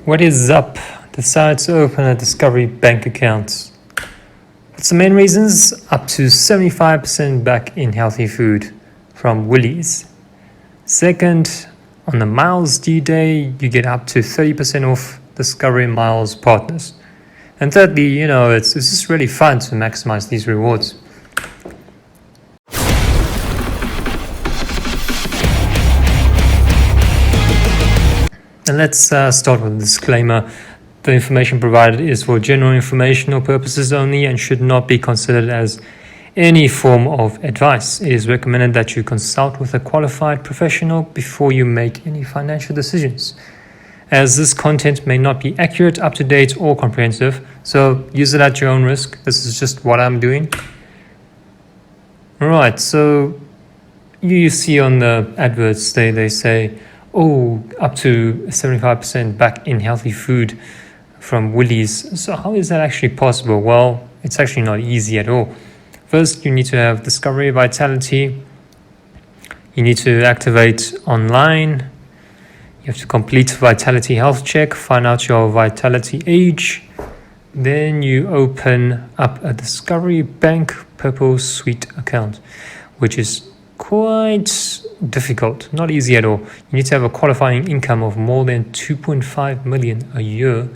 What is up? Decide to open a Discovery bank account. What's the main reasons? Up to 75% back in healthy food from Woolies. Second, on the miles due day, you get up to 30% off Discovery Miles partners. And thirdly, it's just really fun to maximize these rewards. And let's start with a disclaimer. The information provided is for general informational purposes only and should not be considered as any form of advice. It is recommended that you consult with a qualified professional before you make any financial decisions, as this content may not be accurate, up to date, or comprehensive, so use it at your own risk. This is just what I'm doing. Alright, so you see on the adverts, they say, up to 75% back in healthy food from Woolies. So how is that actually possible? Well, it's actually not easy at all. First, you need to have Discovery Vitality. You need to activate online. You have to complete Vitality Health Check, find out your Vitality age. Then you open up a Discovery Bank Purple Suite account, which is quite difficult, not easy at all. You need to have a qualifying income of more than 2.5 million a year,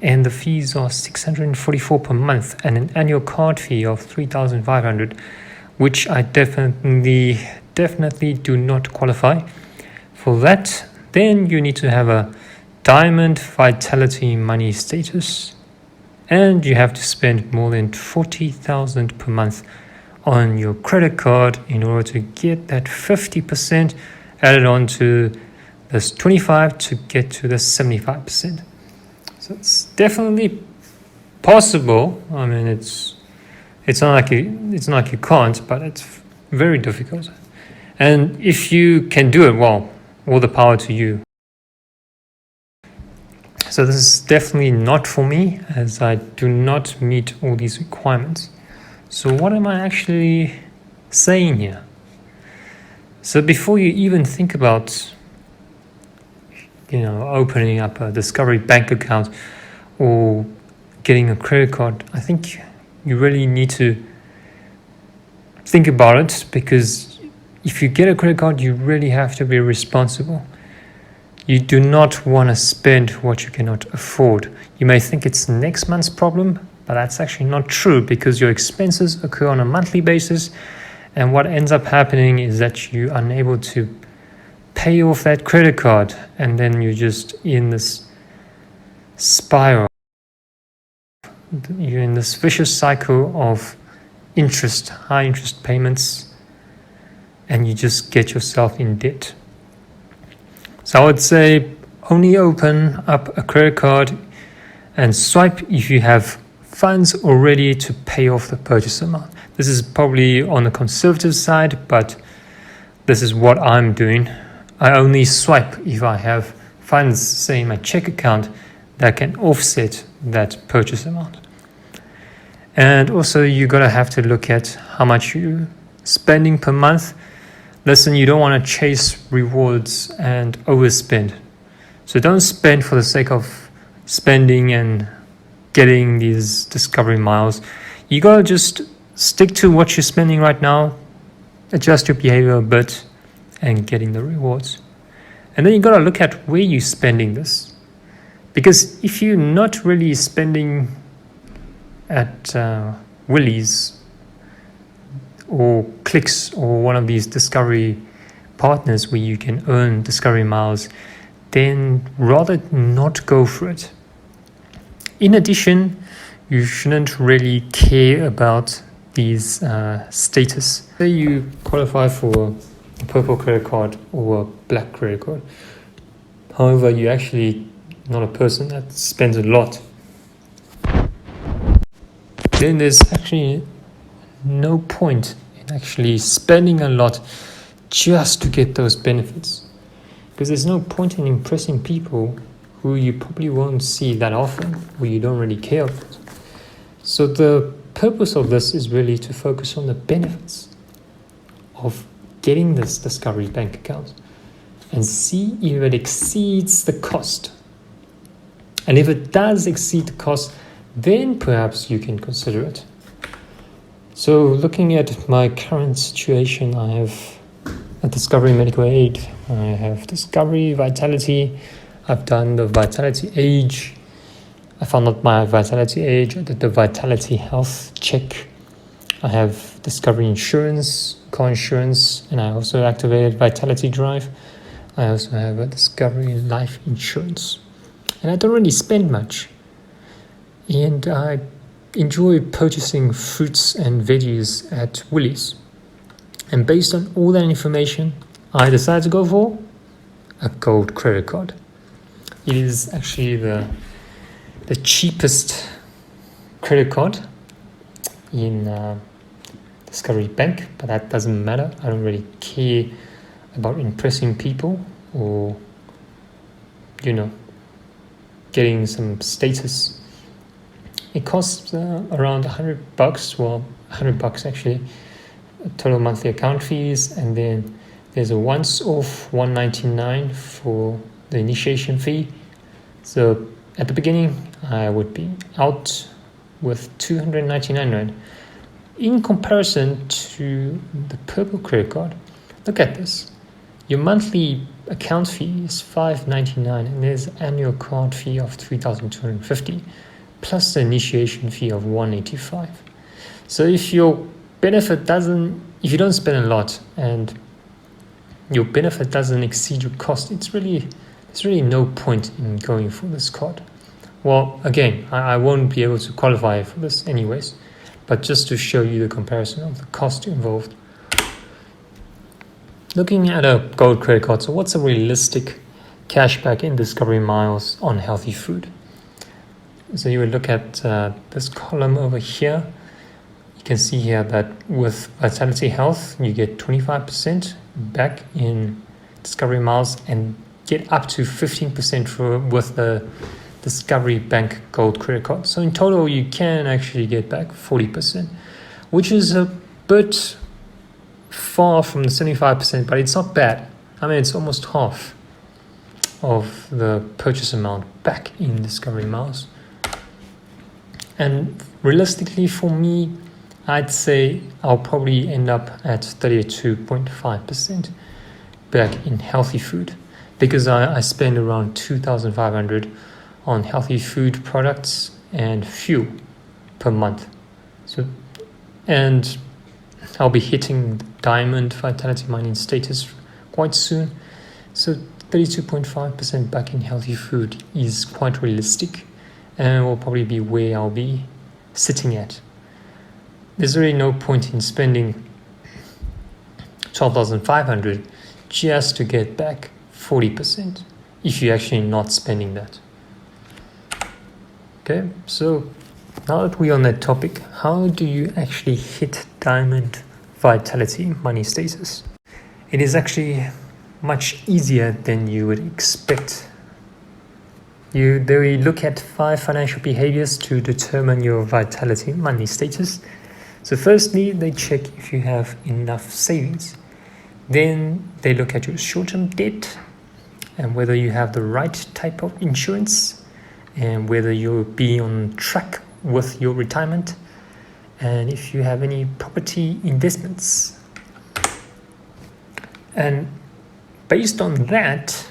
and the fees are 644 per month and an annual card fee of 3,500, which I definitely do not qualify for that. Then you need to have a Diamond Vitality Money status, and you have to spend more than 40,000 per month on your credit card in order to get that 50% added on to this 25 to get to the 75%. So it's definitely possible. I mean, it's not like you can't, but it's very difficult. And if you can do it, well, all the power to you. So this is definitely not for me, as I do not meet all these requirements. So what am I actually saying here? So before you even think about, opening up a Discovery bank account or getting a credit card, I think you really need to think about it, because if you get a credit card, you really have to be responsible. You do not want to spend what you cannot afford. You may think it's next month's problem, but that's actually not true, because your expenses occur on a monthly basis, and what ends up happening is that you're unable to pay off that credit card, and then you're just in this spiral. You're in this vicious cycle of high interest payments, and you just get yourself in debt. So I would say only open up a credit card and swipe if you have funds already to pay off the purchase amount. This is probably on the conservative side, but this is what I'm doing. I only swipe if I have funds, say in my check account, that can offset that purchase amount. And also you're gonna have to look at how much you're spending per month. Listen, you don't want to chase rewards and overspend. So don't spend for the sake of spending and getting these Discovery miles. You gotta just stick to what you're spending right now, adjust your behavior a bit, and getting the rewards. And then you gotta look at where you're spending this, because if you're not really spending at Woolies or Clicks or one of these Discovery partners where you can earn Discovery miles, then rather not go for it. In addition, you shouldn't really care about these status. Say you qualify for a purple credit card or a black credit card. However, you're actually not a person that spends a lot. Then there's actually no point in actually spending a lot just to get those benefits, because there's no point in impressing people who you probably won't see that often, who you don't really care about. So the purpose of this is really to focus on the benefits of getting this Discovery bank account and see if it exceeds the cost And if it does exceed the cost, then perhaps you can consider it. So looking at my current situation, I have a Discovery Medical Aid, I have Discovery Vitality, I've done the Vitality Age, I found out my Vitality Age, I did the Vitality Health check, I have Discovery Insurance, car insurance, and I also activated Vitality Drive. I also have a Discovery Life Insurance. And I don't really spend much. And I enjoy purchasing fruits and veggies at Woolies. And based on all that information, I decided to go for a gold credit card. It is actually the cheapest credit card in Discovery Bank, but that doesn't matter. I don't really care about impressing people or, getting some status. It costs around $100, well, $100 actually, total monthly account fees, and then there's a once-off $199 for the initiation fee. So at the beginning, I would be out with 299 Rand. In comparison to the purple credit card, look at this. Your monthly account fee is $599 and there's an annual card fee of $3,250 plus the initiation fee of $185. So if your benefit if you don't spend a lot and your benefit doesn't exceed your cost, there's really no point in going for this card. Well, again, I won't be able to qualify for this anyways, but just to show you the comparison of the cost involved. Looking at a gold credit card, so what's a realistic cashback in Discovery Miles on healthy food? So you would look at this column over here. You can see here that with Vitality Health, you get 25% back in Discovery Miles and get up to 15% with the Discovery Bank Gold Credit Card. So in total, you can actually get back 40%, which is a bit far from the 75%, but it's not bad. I mean, it's almost half of the purchase amount back in Discovery Miles. And realistically for me, I'd say I'll probably end up at 32.5% back in healthy food, because I spend around 2,500 on healthy food products and fuel per month. And I'll be hitting Diamond Vitality Mining status quite soon. So 32.5% back in healthy food is quite realistic and will probably be where I'll be sitting at. There's really no point in spending 12,500 just to get back 40% if you're actually not spending that. Okay, so now that we're on that topic, how do you actually hit Diamond Vitality Money status? It is actually much easier than you would expect. They look at 5 financial behaviors to determine your Vitality Money status. So firstly, they check if you have enough savings. Then they look at your short-term debt and whether you have the right type of insurance and whether you'll be on track with your retirement, and if you have any property investments. And based on that,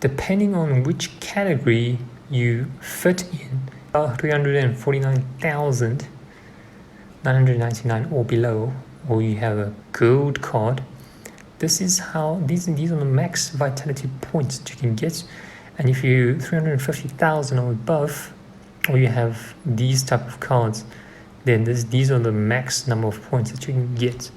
depending on which category you fit in, 349,999 or below, or you have a gold card, these are the max vitality points that you can get. And if you 350,000 or above, or you have these type of cards, then these are the max number of points that you can get.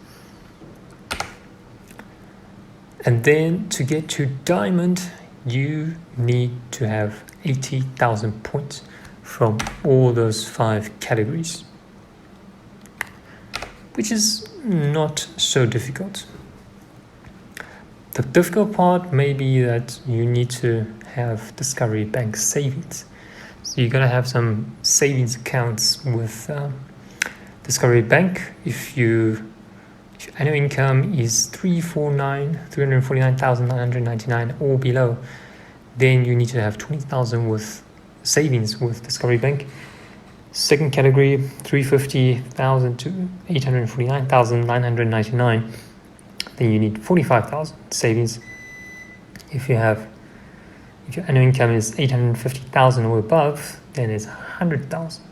And then to get to Diamond, you need to have 80,000 points from all those 5 categories, which is not so difficult. The difficult part may be that you need to have Discovery Bank savings. So you're going to have some savings accounts with Discovery Bank. If your annual income is 349,999 or below, then you need to have 20,000 with savings with Discovery Bank. Second category, 350,000 to 849,999. Then you need 45,000 savings. If your annual income is 850,000 or above, then it's 100,000.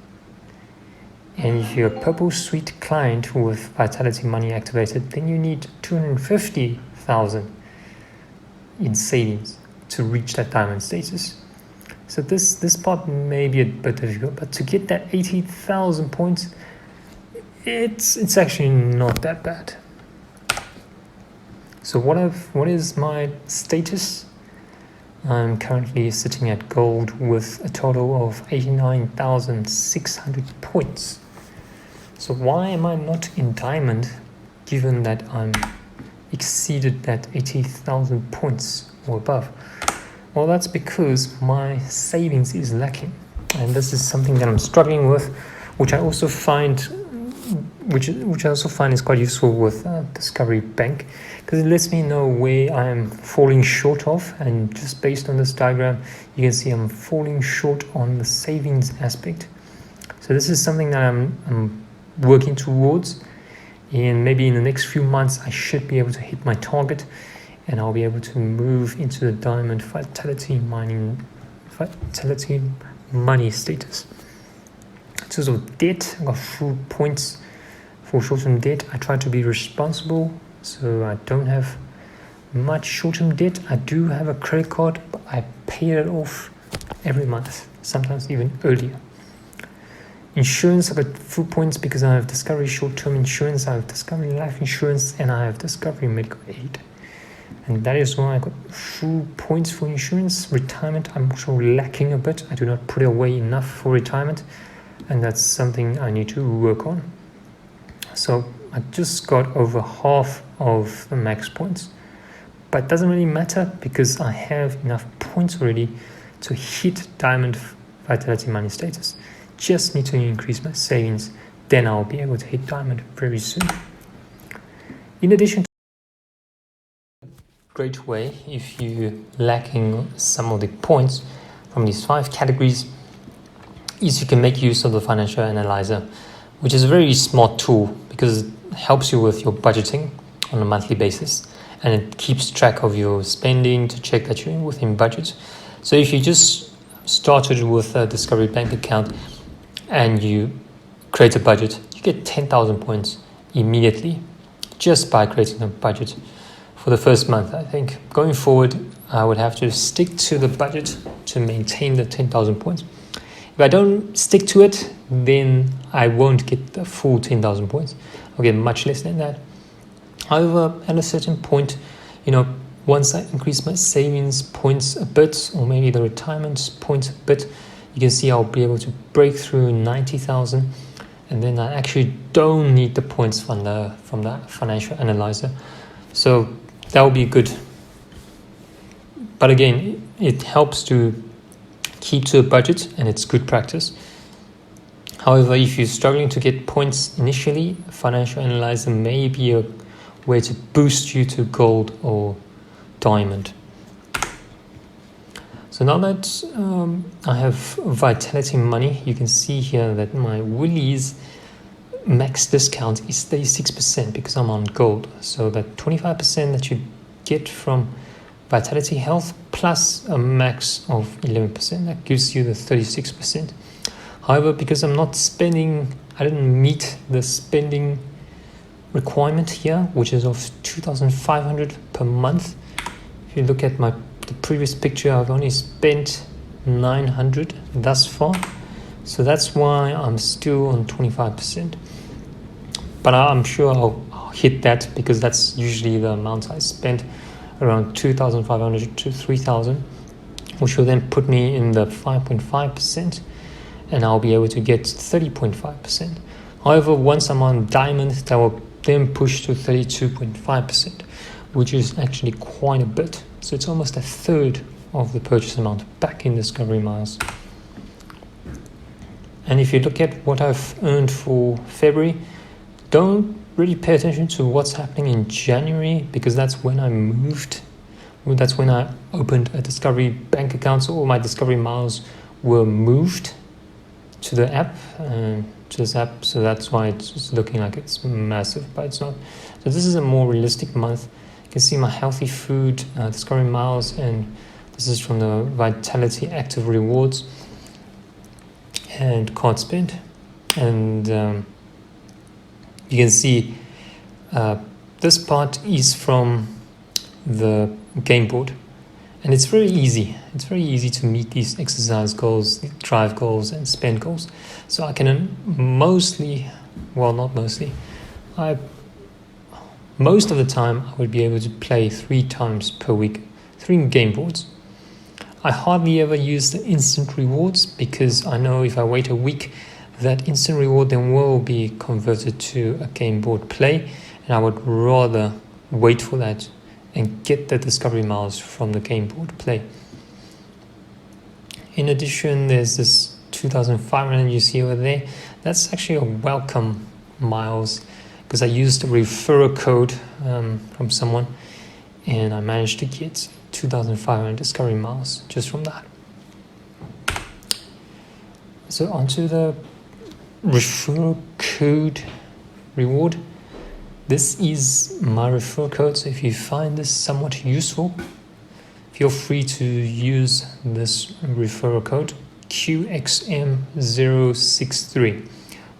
And if you're a Purple Suite client with Vitality Money activated, then you need 250,000 in savings to reach that diamond status. So this part may be a bit difficult, but to get that 80,000 points, it's actually not that bad. So what is my status? I'm currently sitting at gold with a total of 89,600 points. So why am I not in diamond, given that I'm exceeded that 80,000 points or above? Well, that's because my savings is lacking, and this is something that I'm struggling with, which I also find is quite useful with Discovery Bank, because it lets me know where I'm falling short of. And just based on this diagram, you can see I'm falling short on the savings aspect. So this is something that I'm working towards, and maybe in the next few months I should be able to hit my target, and I'll be able to move into the diamond vitality money status. In terms of debt, I got full points for short-term debt. I try to be responsible, so I don't have much short-term debt. I do have a credit card, but I pay it off every month, sometimes even earlier. Insurance, I got full points because I have Discovery short-term insurance, I have Discovery life insurance, and I have Discovery medical aid. And that is why I got full points for insurance. Retirement, I'm also lacking a bit. I do not put away enough for retirement, and that's something I need to work on. So I just got over half of the max points, but it doesn't really matter because I have enough points already to hit diamond vitality money status. Just need to increase my savings, then I'll be able to hit diamond very soon. In addition to great way, if you're lacking some of the points from these 5 categories, is you can make use of the financial analyzer, which is a very smart tool because it helps you with your budgeting on a monthly basis, and it keeps track of your spending to check that you're within budget. So if you just started with a Discovery Bank account and you create a budget, you get 10,000 points immediately just by creating a budget. For the first month, I think. Going forward, I would have to stick to the budget to maintain the 10,000 points. If I don't stick to it, then I won't get the full 10,000 points. I'll get much less than that. However, at a certain point, once I increase my savings points a bit, or maybe the retirement points a bit, you can see I'll be able to break through 90,000, and then I actually don't need the points from the financial analyzer. So that will be good. But again, it helps to keep to a budget, and it's good practice. However, if you're struggling to get points initially, financial analyzer may be a way to boost you to gold or diamond. So now that I have Vitality Money, you can see here that my Woolies max discount is 36% because I'm on gold. So that 25% that you get from Vitality Health plus a max of 11%, that gives you the 36%. However, because I didn't meet the spending requirement here, which is of 2,500 per month. If you look at the previous picture, I've only spent 900 thus far. So that's why I'm still on 25%. But I'm sure I'll hit that because that's usually the amount I spend, around 2,500 to 3,000, which will then put me in the 5.5%, and I'll be able to get 30.5%. However, once I'm on diamond, that will then push to 32.5%, which is actually quite a bit. So it's almost a third of the purchase amount back in Discovery Miles. And if you look at what I've earned for February, don't really pay attention to what's happening in January, because that's when I moved. That's when I opened a Discovery Bank account, so all my Discovery Miles were moved to the app, so that's why it's looking like it's massive, but it's not. So this is a more realistic month. You can see my healthy food, discovery miles, and this is from the Vitality Active Rewards and card spend. And you can see this part is from the game board, and it's very easy. It's very easy to meet these exercise goals, drive goals, and spend goals. So I can most of the time I would be able to play 3 times per week, 3 game boards. I hardly ever use the instant rewards because I know if I wait a week, that instant reward then will be converted to a game board play, and I would rather wait for that and get the discovery miles from the game board play. In addition, there's this 2,500 you see over there. That's actually a welcome miles because I used a referral code from someone, and I managed to get 2,500 discovery miles just from that. So onto the referral code reward. This is my referral code, so if you find this somewhat useful, feel free to use this referral code QXM063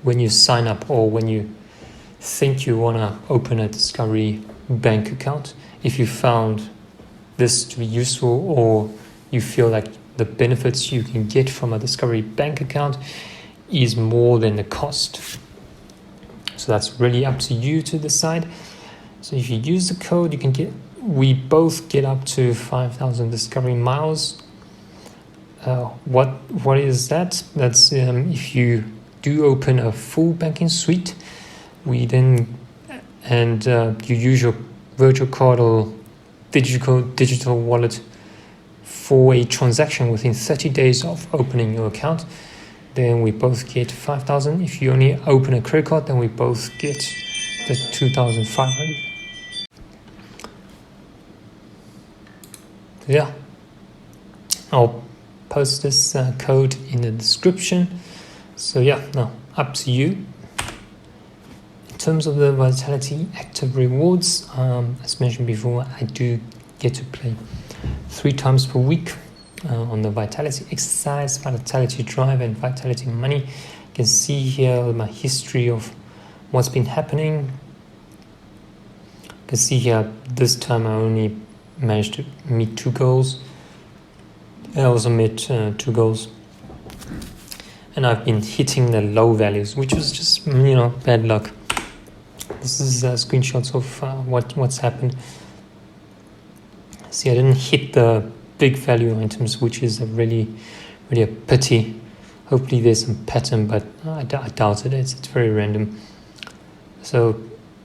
when you sign up or when you think you want to open a Discovery bank account. If you found this to be useful or you feel like the benefits you can get from a Discovery bank account is more than the cost. So that's really up to you to decide. So if you use the code, we both get up to 5,000 discovery miles. What is that? That's if you do open a full banking suite, you use your virtual card or digital wallet for a transaction within 30 days of opening your account, then we both get 5,000. If you only open a credit card, then we both get the 2,500. Yeah, I'll post this code in the description. So yeah, no, up to you. In terms of the Vitality Active Rewards, as mentioned before, I do get to play 3 times per week on the Vitality Exercise, Vitality Drive, and Vitality Money. You can see here my history of what's been happening. You can see here this time I only managed to meet 2 goals. I also met 2 goals, and I've been hitting the low values, which was just bad luck. This is screenshots of what's happened. See, I didn't hit the big value items, which is really a pity. Hopefully there's some pattern, but I doubt it. It's very random. So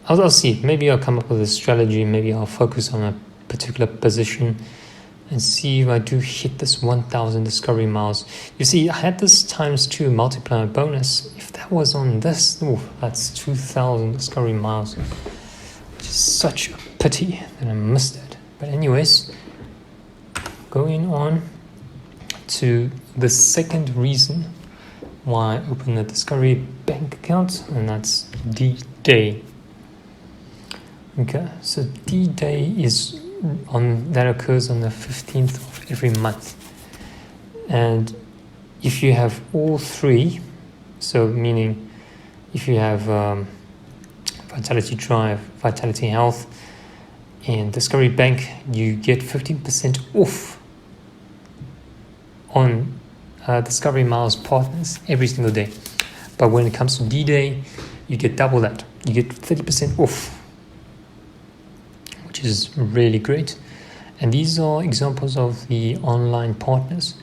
I'll see. Maybe I'll come up with a strategy. Maybe I'll focus on a particular position and see if I do hit this 1,000 discovery miles. You see, I had this ×2 multiplier bonus. If that was on this, that's 2,000 discovery miles. Which is such a pity that I missed it. But anyways, going on to the second reason why I opened a Discovery bank account, and that's D-Day. Okay, so D-Day that occurs on the 15th of every month. And if you have all 3, so meaning if you have Vitality Drive, Vitality Health, and Discovery Bank, you get 15% off on Discovery Miles partners every single day. But when it comes to D-Day, you get double that. You get 30% off, which is really great. And these are examples of the online partners.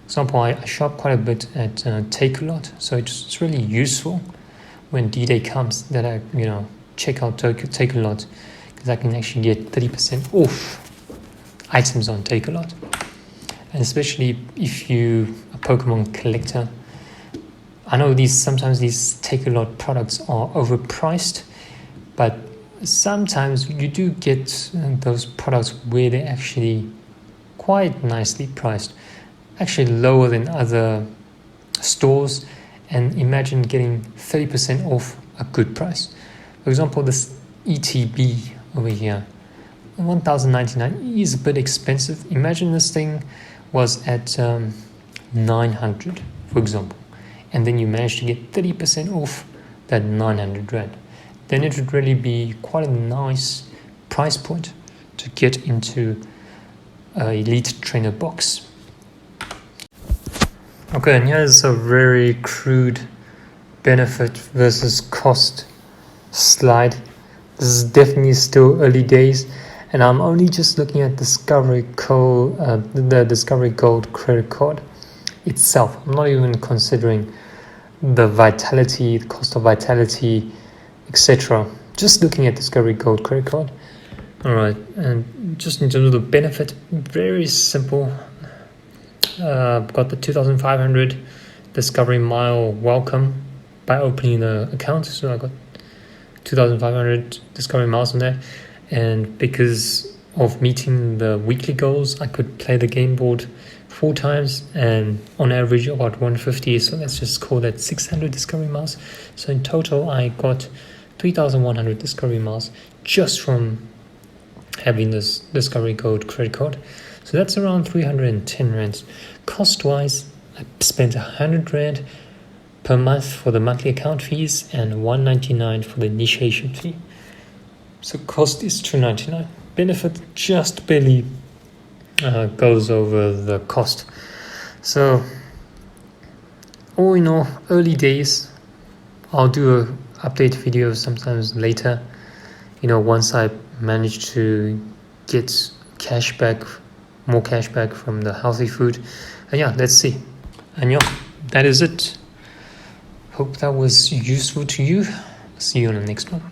For example, I shop quite a bit at Takealot, so it's really useful when D-Day comes that I check out Takealot, because I can actually get 30% off items on Takealot. And especially if you a Pokemon collector, I know sometimes these Takealot products are overpriced, but sometimes you do get those products where they're actually quite nicely priced. actually lower than other stores, and imagine getting 30% off a good price. For example, this ETB over here, 1,099 is a bit expensive. Imagine this thing was at 900, for example, and then you managed to get 30% off that 900 rand. Then it would really be quite a nice price point to get into an elite trainer box. Okay, and here's a very crude benefit versus cost slide. This is definitely still early days, and I'm only just looking at the Discovery Gold credit card itself. I'm not even considering the vitality, the cost of vitality, etc. Just looking at Discovery Gold credit card. Alright, and just in terms of the benefit, very simple. Got the 2,500 Discovery Mile welcome by opening the account. So I got 2,500 Discovery Miles on there. And because of meeting the weekly goals, I could play the game board 4 times and on average about 150. So let's just call that 600 Discovery Miles. So in total, I got 3,100 Discovery Miles just from having this Discovery Gold credit card. So that's around 310 rands. Cost-wise, I spent 100 rand per month for the monthly account fees and 199 for the initiation fee. So cost is 299. Benefit just barely goes over the cost. So all in all, early days. I'll do a update video sometimes later, once I manage to get more cash back from the healthy food. And yeah, let's see. And yeah, that is it. Hope that was useful to you. See you on the next one.